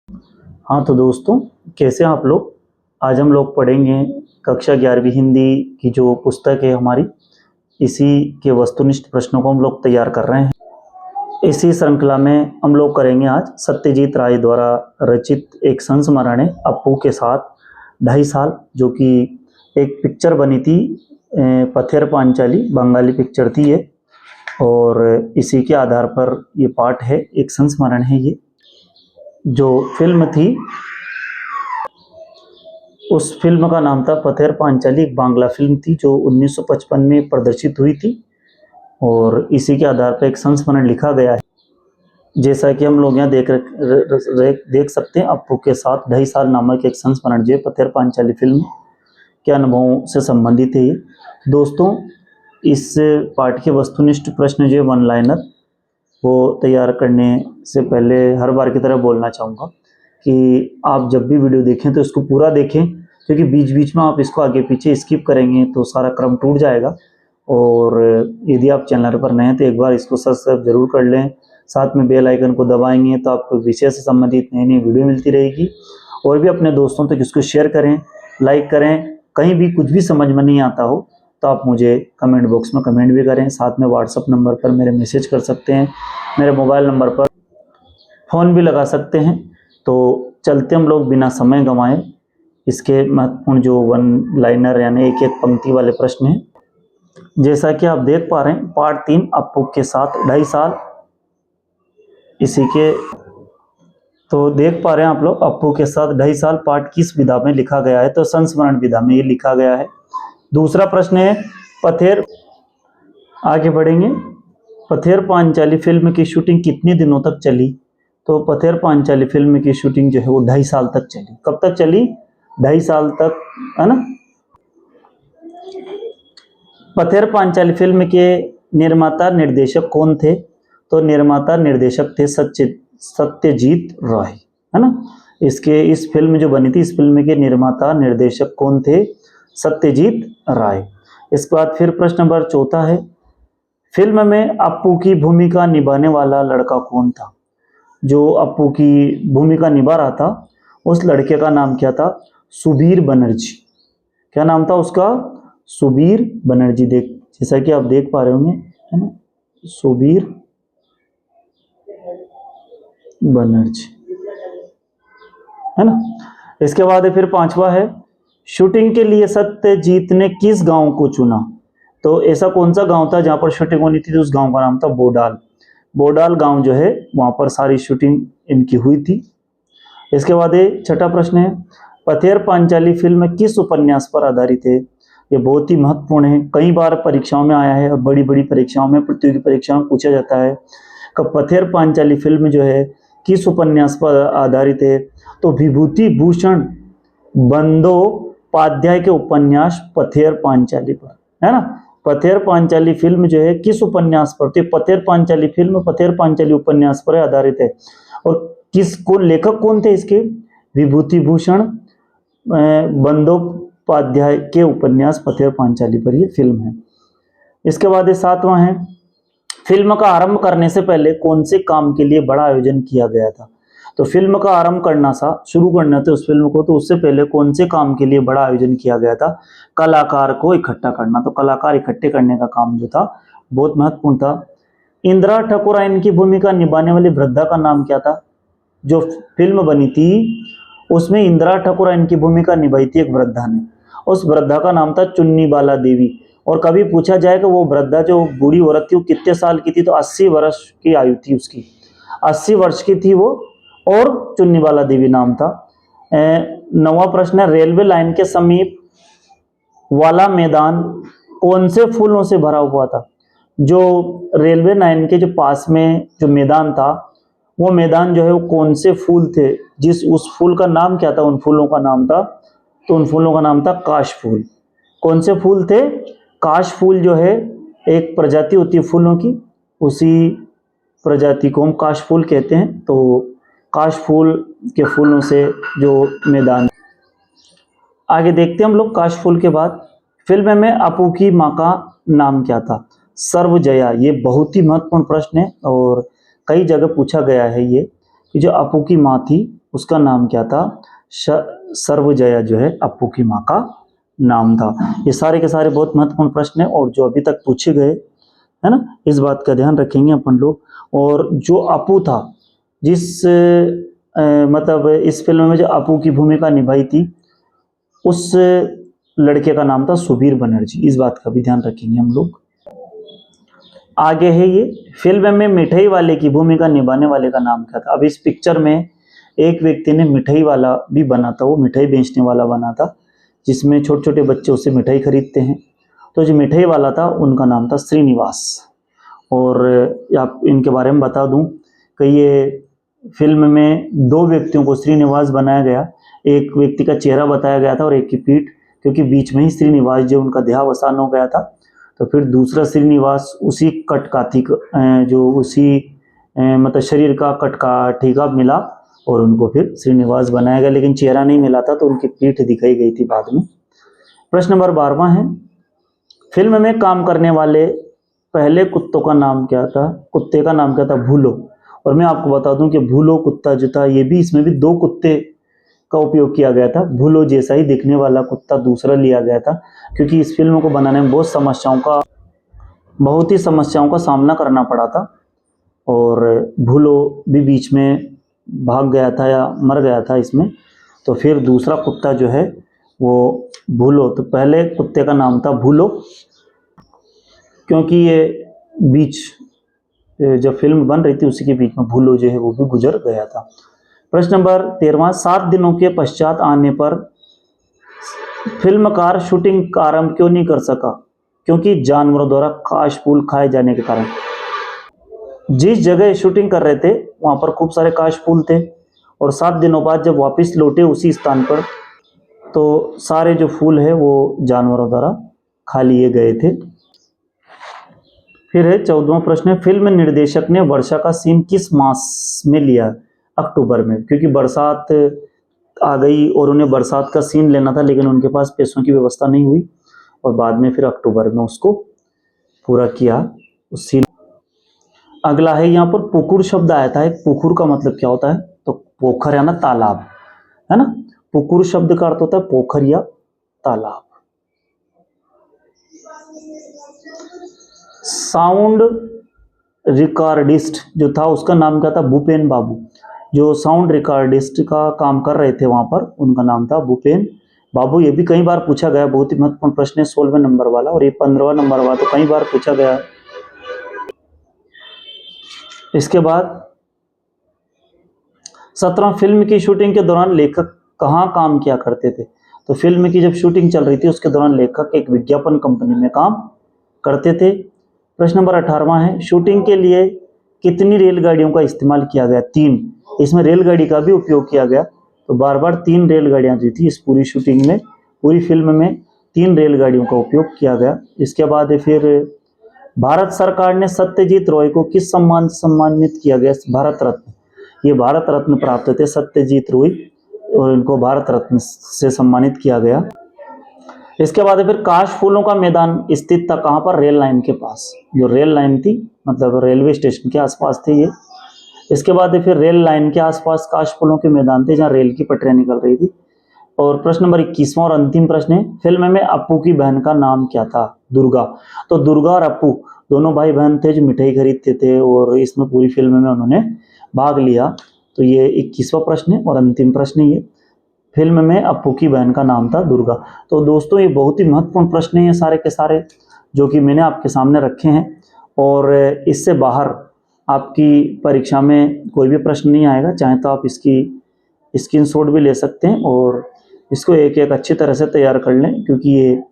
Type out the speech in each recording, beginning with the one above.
हाँ तो दोस्तों, कैसे हैं आप लोग। आज हम लोग पढ़ेंगे कक्षा 11वीं हिंदी की जो पुस्तक है हमारी, इसी के वस्तुनिष्ठ प्रश्नों को हम लोग तैयार कर रहे हैं। इसी श्रृंखला में हम लोग करेंगे आज सत्यजीत राय द्वारा रचित एक संस्मरण है अप्पू के साथ 2.5 साल, जो कि एक पिक्चर बनी थी, पथेर पांचाली बंगाली पिक्चर थी ये, और इसी के आधार पर ये पाठ है, एक संस्मरण है ये। जो फिल्म थी उस फिल्म का नाम था पथेर पांचाली, एक बांग्ला फिल्म थी जो 1955 में प्रदर्शित हुई थी, और इसी के आधार पर एक संस्मरण लिखा गया है। जैसा कि हम लोग यहाँ देख सकते हैं, अप्पू के साथ 2.5 साल नामक एक संस्मरण जो पथेर पांचाली फिल्म के अनुभवों से संबंधित है। दोस्तों, इस पाठ के वस्तुनिष्ठ प्रश्न जो वन लाइनर वो तैयार करने से पहले हर बार की तरह बोलना चाहूँगा कि आप जब भी वीडियो देखें तो इसको पूरा देखें, क्योंकि बीच बीच में आप इसको आगे पीछे स्किप करेंगे तो सारा क्रम टूट जाएगा। और यदि आप चैनल पर नए हैं तो एक बार इसको सब्सक्राइब जरूर कर लें, साथ में बेल आइकन को दबाएंगे तो आपको विषय से संबंधित नई नई वीडियो मिलती रहेगी। और भी अपने दोस्तों तक इसको शेयर करें, लाइक करें। कहीं भी कुछ भी समझ में नहीं आता हो तो आप मुझे कमेंट बॉक्स में कमेंट भी करें, साथ में व्हाट्सएप नंबर पर मेरे मैसेज कर सकते हैं, मेरे मोबाइल नंबर पर फ़ोन भी लगा सकते हैं। तो चलते हम लोग बिना समय गंवाए इसके महत्वपूर्ण जो वन लाइनर यानी एक एक पंक्ति वाले प्रश्न हैं। जैसा कि आप देख पा रहे हैं, पार्ट 3 अप्पू के साथ 2.5 साल, इसी के तो देख पा रहे हैं आप लोग, अप्पू के साथ 2.5 साल पाठ किस विधा में लिखा गया है, तो संस्मरण विधा में ये लिखा गया है। दूसरा प्रश्न है पथेर, आगे बढ़ेंगे, पथेर पांचाली फिल्म की शूटिंग कितने दिनों तक चली, तो पथेर पांचाली फिल्म की शूटिंग जो है वो 2.5 साल तक चली। कब तक चली? 2.5 साल तक, है ना। पथेर पांचाली फिल्म के निर्माता निर्देशक कौन थे, तो निर्माता निर्देशक थे सत्यजीत राय, है ना। इस फिल्म जो बनी थी, इस फिल्म के निर्माता निर्देशक कौन थे? सत्यजीत राय। इसके बाद फिर प्रश्न नंबर 4 है, फिल्म में अप्पू की भूमिका निभाने वाला लड़का कौन था? जो अप्पू की भूमिका निभा रहा था उस लड़के का नाम क्या था? सुबीर बनर्जी। क्या नाम था उसका? सुबीर बनर्जी। जैसा कि आप देख पा रहे होंगे, है ना, सुबीर बनर्जी, है ना। इसके बाद है फिर 5वां है, शूटिंग के लिए सत्यजीत ने किस गांव को चुना? तो ऐसा कौन सा गांव था जहां पर शूटिंग होनी थी? तो उस गांव का नाम था बोडाल। बोडाल गांव जो है वहां पर सारी शूटिंग इनकी हुई थी। इसके बाद 6वां प्रश्न है, पथेर पांचाली फिल्म किस उपन्यास पर आधारित है? ये बहुत ही महत्वपूर्ण है, कई बार परीक्षाओं में आया है और बड़ी बड़ी परीक्षाओं में, प्रतियोगी परीक्षाओं में पूछा जाता है कि पथेर पांचाली फिल्म जो है किस उपन्यास पर आधारित है? तो विभूति भूषण बंदोपाध्याय के उपन्यास पथेर पांचाली पर, है ना। पथेर पांचाली फिल्म जो है किस उपन्यास पर? तो पथेर पांचाली फिल्म पथेर पांचाली उपन्यास पर आधारित है। और लेखक कौन थे इसके? विभूति भूषण बंदोपाध्याय के उपन्यास पथेर पांचाली पर ये फिल्म है। इसके बाद 7वां है, फिल्म का आरंभ करने से पहले कौन से काम के लिए बड़ा आयोजन किया गया था? तो फिल्म का आरंभ करना था, शुरू करना था उस फिल्म को, तो उससे पहले कौन से काम के लिए बड़ा आयोजन किया गया था? कलाकार को इकट्ठा करना। तो कलाकार इकट्ठे करने का काम जो था बहुत महत्वपूर्ण था। इंदिरा ठाकुरायन की भूमिका निभाने वाली वृद्धा का नाम क्या था? जो फिल्म बनी थी उसमें इंदिरा ठाकुरायन की भूमिका निभाई थी एक वृद्धा ने, उस वृद्धा का नाम था चुन्नी बाला देवी। और कभी पूछा जाए कि वो वृद्धा जो बूढ़ी औरत थी वो कितने साल की थी, तो 80 वर्ष की आयु थी उसकी, 80 वर्ष की थी वो, और चुन्नी बाला देवी नाम था। 9वां प्रश्न है, रेलवे लाइन के समीप वाला मैदान कौन से फूलों से भरा हुआ था? जो रेलवे लाइन के जो पास में जो मैदान था, वो मैदान जो है वो कौन से फूल थे? उस फूल का नाम क्या था? उन फूलों का नाम था, तो उन फूलों का नाम था काश फूल। कौन से फूल थे? काश फूल जो है एक प्रजाति होती है फूलों की, उसी प्रजाति को हम काश फूल कहते हैं। तो काश फूल के फूलों से जो मैदान। आगे देखते हैं हम लोग काश फूल के बाद, फिल्म में अप्पू की माँ का नाम क्या था? सर्वजया। ये बहुत ही महत्वपूर्ण प्रश्न है और कई जगह पूछा गया है ये, कि जो अप्पू की माँ थी उसका नाम क्या था? सर्वजया जो है अप्पू की माँ का नाम था। ये सारे के सारे बहुत महत्वपूर्ण प्रश्न हैं और जो अभी तक पूछे गए, है ना, इस बात का ध्यान रखेंगे अपन लोग। और जो अप्पू था, जिस मतलब इस फिल्म में जो अप्पू की भूमिका निभाई थी, उस लड़के का नाम था सुबीर बनर्जी। इस बात का भी ध्यान रखेंगे हम लोग। आगे है ये, फिल्म में मिठाई वाले की भूमिका निभाने वाले का नाम क्या था? अब इस पिक्चर में एक व्यक्ति ने मिठाई वाला भी बना था, वो मिठाई बेचने वाला बना था, जिसमें छोटे छोटे बच्चे उससे मिठाई खरीदते हैं। तो जो मिठाई वाला था उनका नाम था श्रीनिवास। और आप इनके बारे में बता दूं कि ये फिल्म में दो व्यक्तियों को श्रीनिवास बनाया गया। एक व्यक्ति का चेहरा बताया गया था और एक की पीठ, क्योंकि बीच में ही श्रीनिवास जो उनका देहावसान हो गया था। तो फिर दूसरा श्रीनिवास उसी कटकाठी जो उसी मतलब शरीर का कटकाठी का मिला और उनको फिर श्रीनिवास बनाया गया, लेकिन चेहरा नहीं मिला था तो उनकी पीठ दिखाई गई थी बाद में। प्रश्न नंबर 12 है, फिल्म में काम करने वाले पहले कुत्तों का नाम क्या था? कुत्ते का नाम क्या था? भूलो। और मैं आपको बता दूं कि भूलो कुत्ता जो था, ये भी इसमें भी दो कुत्ते का उपयोग किया गया था। भूलो जैसा ही दिखने वाला कुत्ता दूसरा लिया गया था, क्योंकि इस फिल्म को बनाने में बहुत ही समस्याओं का सामना करना पड़ा था। और भूलो भी बीच में भाग गया था या मर गया था इसमें, तो फिर दूसरा कुत्ता जो है वो भूलो। तो पहले कुत्ते का नाम था भूलो, क्योंकि ये बीच जब फिल्म बन रही थी उसी के बीच में भूलो जो है वो भी गुजर गया था। प्रश्न नंबर 13, 7 दिनों के पश्चात आने पर फिल्मकार शूटिंग का आरंभ क्यों नहीं कर सका? क्योंकि जानवरों द्वारा काश फूल खाए जाने के कारण। जिस जगह शूटिंग कर रहे थे वहां पर खूब सारे काश फूल थे, और 7 दिनों बाद जब वापस लौटे उसी स्थान पर, तो सारे जो फूल है वो जानवरों द्वारा खा लिए गए थे। फिर है 14वां प्रश्न, फिल्म निर्देशक ने वर्षा का सीन किस मास में लिया? अक्टूबर में, क्योंकि बरसात आ गई और उन्हें बरसात का सीन लेना था, लेकिन उनके पास पैसों की व्यवस्था नहीं हुई और बाद में फिर अक्टूबर में उसको पूरा किया उस सीन। अगला है यहाँ पर पुकुर शब्द आया था। पुकुर का मतलब क्या होता है? तो पोखर या ना तालाब, है ना। पुकुर शब्द का अर्थ होता है पोखर या तालाब। साउंड रिकॉर्डिस्ट जो था उसका नाम क्या था? भूपेन बाबू। जो साउंड रिकॉर्डिस्ट का काम कर रहे थे वहां पर, उनका नाम था भूपेन बाबू। ये भी कई बार पूछा गया, बहुत ही महत्वपूर्ण प्रश्न है 16वें नंबर वाला, और ये 15वां नंबर वाला तो कई बार पूछा गया। इसके बाद 17 फिल्म की शूटिंग के दौरान लेखक कहाँ काम किया करते थे? तो फिल्म की जब शूटिंग चल रही थी उसके दौरान लेखक एक विज्ञापन कंपनी में काम करते थे। प्रश्न नंबर 18 है, शूटिंग के लिए कितनी रेलगाड़ियों का इस्तेमाल किया गया? 3। इसमें रेलगाड़ी का भी उपयोग किया गया, तो बार बार 3 रेलगाड़ियां जो थी इस पूरी शूटिंग में, पूरी फिल्म में 3 रेलगाड़ियों का उपयोग किया गया। इसके बाद फिर भारत सरकार ने सत्यजीत रॉय को किस सम्मान से सम्मानित किया गया? भारत रत्न। ये भारत रत्न प्राप्त थे सत्यजीत रॉय, और इनको भारत रत्न से सम्मानित किया गया। इसके बाद फिर काश फूलों का मैदान स्थित था कहाँ पर? रेल लाइन के पास। जो रेल लाइन थी, मतलब रेलवे स्टेशन के आसपास थे ये। इसके बाद फिर रेल लाइन के आसपास काश फूलों के मैदान थे जहाँ रेल की पटरियां निकल रही थी। और प्रश्न नंबर 21वां और अंतिम प्रश्न है, फिल्म में अप्पू की बहन का नाम क्या था? दुर्गा। तो दुर्गा और अप्पू दोनों भाई बहन थे जो मिठाई खरीदते थे, और इसमें पूरी फिल्म में उन्होंने भाग लिया। तो ये 21वां प्रश्न है और अंतिम प्रश्न है ये, फिल्म में अप्पू की बहन का नाम था दुर्गा। तो दोस्तों ये बहुत ही महत्वपूर्ण प्रश्न है सारे के सारे, जो कि मैंने आपके सामने रखे हैं, और इससे बाहर आपकी परीक्षा में कोई भी प्रश्न नहीं आएगा। चाहे तो आप इसकी स्क्रीनशॉट भी ले सकते हैं और इसको एक एक अच्छी तरह से तैयार कर लें, क्योंकि ये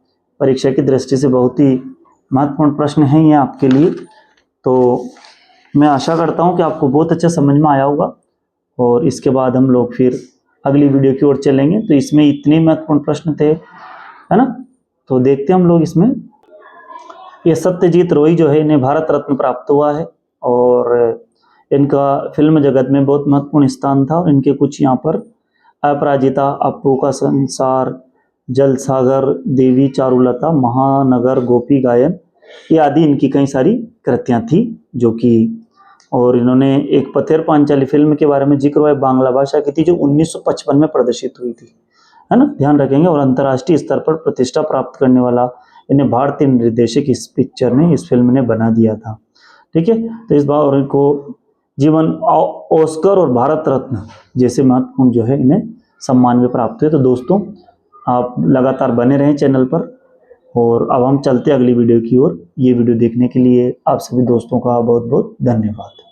परीक्षा की दृष्टि से बहुत ही महत्वपूर्ण प्रश्न हैं ये आपके लिए। तो मैं आशा करता हूँ कि आपको बहुत अच्छा समझ में आया होगा, और इसके बाद हम लोग फिर अगली वीडियो की ओर चलेंगे। तो इसमें इतने महत्वपूर्ण प्रश्न थे, है ना। तो देखते हैं हम लोग इसमें। ये सत्यजीत रॉय जो है इन्हें भारत रत्न प्राप्त हुआ है, और इनका फिल्म जगत में बहुत महत्वपूर्ण स्थान था। और इनके कुछ यहाँ पर अपराजिता, अप्पू का संसार, जल सागर, देवी चारुलता, महानगर, गोपी गायन, ये आदि इनकी कई सारी कृतियां थी जो कि और इन्होंने एक पथेर पांचाली फिल्म के बारे में जिक्र हुआ है, बांग्ला भाषा की थी, जो 1955 में प्रदर्शित हुई थी, है ना, ध्यान रखेंगे। और अंतर्राष्ट्रीय स्तर पर प्रतिष्ठा प्राप्त करने वाला इन्हें भारतीय निर्देशक इस पिक्चर ने, इस फिल्म ने बना दिया था। ठीक है, तो इस बार इनको जीवन ऑस्कर और भारत रत्न जैसे महत्वपूर्ण जो है इन्हें सम्मान भी प्राप्त हुए। तो दोस्तों, आप लगातार बने रहें चैनल पर, और अब हम चलते हैं अगली वीडियो की ओर। ये वीडियो देखने के लिए आप सभी दोस्तों का बहुत बहुत धन्यवाद।